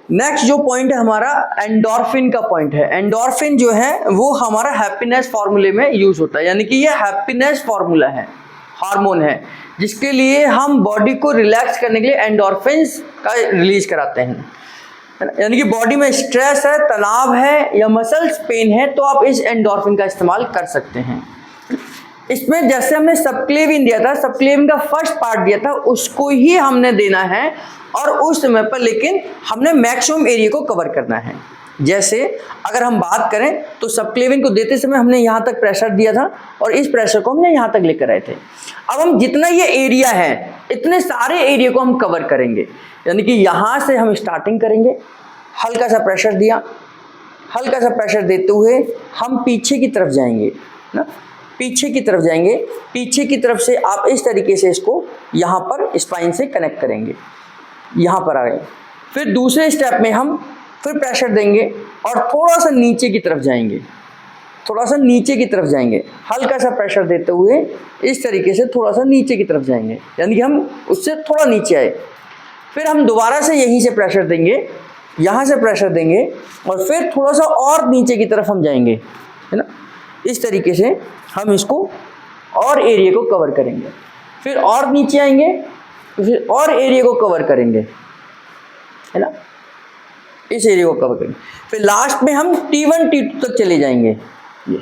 Next जो point है हमारा एंडोर्फिन का पॉइंट है। एंडोर्फिन जो है वो हमारा हैप्पीनेस फार्मूले में यूज होता है, यानी कि ये हैप्पीनेस फार्मूला है, हार्मोन है, जिसके लिए हम बॉडी को रिलैक्स करने के लिए एंडोर्फिन्स का रिलीज कराते हैं। यानी कि बॉडी में स्ट्रेस है, तनाव है या मसल्स पेन है तो आप इस एंडोर्फिन का इस्तेमाल कर सकते हैं। इसमें जैसे हमने सबक्लेविन दिया था, सबक्लेविन का फर्स्ट पार्ट दिया था, उसको ही हमने देना है और उस समय पर लेकिन हमने मैक्सिमम एरिया को कवर करना है। जैसे अगर हम बात करें तो सबक्लेविन को देते समय हमने यहाँ तक प्रेशर दिया था और इस प्रेशर को हमने यहाँ तक लेकर आए थे। अब हम जितना ये एरिया है इतने सारे एरिया को हम कवर करेंगे, यानी कि यहाँ से हम स्टार्टिंग करेंगे, हल्का सा प्रेशर दिया, हल्का सा प्रेशर देते हुए हम पीछे की तरफ जाएंगे ना, पीछे की तरफ जाएंगे। पीछे की तरफ से आप इस तरीके से इसको यहाँ पर स्पाइन से कनेक्ट करेंगे, यहाँ पर आ गए। फिर दूसरे स्टेप में हम फिर प्रेशर देंगे और थोड़ा सा नीचे की तरफ जाएंगे, थोड़ा सा नीचे की तरफ जाएंगे, हल्का सा प्रेशर देते हुए इस तरीके से थोड़ा सा नीचे की तरफ जाएंगे, यानी कि हम उससे थोड़ा नीचे आए। फिर हम दोबारा से यहीं से प्रेशर देंगे, यहाँ से प्रेशर देंगे और फिर थोड़ा सा और नीचे की तरफ हम जाएंगे, है ना। इस तरीके से हम इसको और एरिया को कवर करेंगे। फिर और नीचे आएंगे तो फिर और एरिया को कवर करेंगे, है ना, इस एरिया को कवर करेंगे। फिर लास्ट में हम T1 T2 तक चले जाएंगे। ये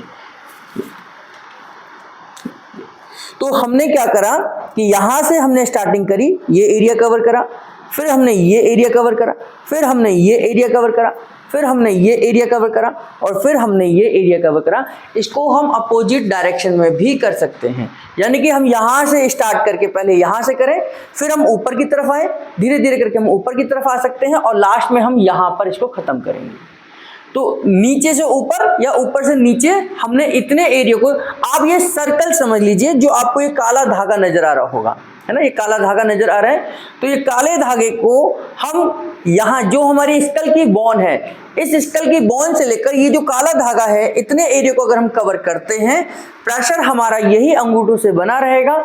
तो हमने क्या करा कि यहाँ से हमने स्टार्टिंग करी, ये एरिया कवर करा, फिर हमने ये एरिया कवर करा, फिर हमने ये एरिया कवर करा, फिर हमने ये एरिया कवर करा और फिर हमने ये एरिया कवर करा। इसको हम अपोजिट डायरेक्शन में भी कर सकते हैं, यानी कि हम यहाँ से स्टार्ट करके पहले यहाँ से करें, फिर हम ऊपर की तरफ आए, धीरे धीरे करके हम ऊपर की तरफ आ सकते हैं और लास्ट में हम यहाँ पर इसको ख़त्म करेंगे। तो नीचे से ऊपर या ऊपर से नीचे हमने इतने एरिया को, आप ये सर्कल समझ लीजिए, जो आपको ये काला धागा नजर आ रहा होगा, है ना, ये काला धागा नजर आ रहा है, तो ये काले धागे को हम यहाँ जो हमारी स्कल की बोन है, इस स्कल की बोन से लेकर ये जो काला धागा है, इतने एरिया को अगर हम कवर करते हैं, प्रेशर हमारा यही अंगूठों से बना रहेगा।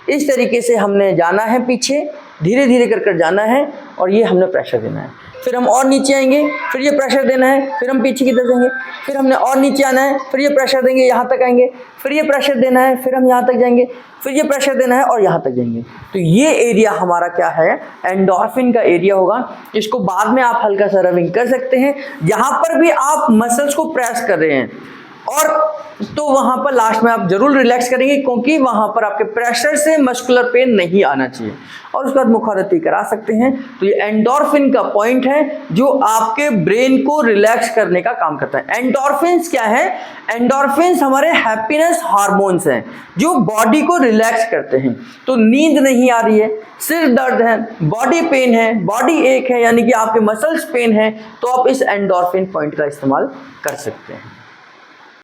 इस तरीके से हमने जाना है, पीछे धीरे धीरे कर जाना है और ये हमने प्रेशर देना है। फिर हम और नीचे आएंगे, फिर ये प्रेशर देना है, फिर हम पीछे की तरफ जाएंगे, फिर हमने और नीचे आना है, फिर ये प्रेशर देंगे, यहाँ तक आएंगे, फिर ये प्रेशर देना है, फिर हम यहाँ तक जाएंगे, फिर ये प्रेशर देना है और यहाँ तक जाएंगे। तो ये एरिया हमारा क्या है, एंडोर्फिन का एरिया होगा। इसको बाद में आप हल्का सा रबिंग कर सकते हैं, जहाँ पर भी आप मसल्स को प्रेस कर रहे हैं, और तो वहाँ पर लास्ट में आप जरूर रिलैक्स करेंगे, क्योंकि वहाँ पर आपके प्रेशर से मस्कुलर पेन नहीं आना चाहिए, और उसके बाद मुखारती करा सकते हैं। तो ये एंडोर्फिन का पॉइंट है जो आपके ब्रेन को रिलैक्स करने का काम करता है। एंडोर्फिन्स क्या है, एंडोर्फिन्स हमारे हैप्पीनेस हार्मोन्स हैं जो बॉडी को रिलैक्स करते हैं। तो नींद नहीं आ रही है, सिर दर्द है, बॉडी पेन है, बॉडी एक है, यानी कि आपके मसल्स पेन है, तो आप इस एंडोर्फिन पॉइंट का इस्तेमाल कर सकते हैं।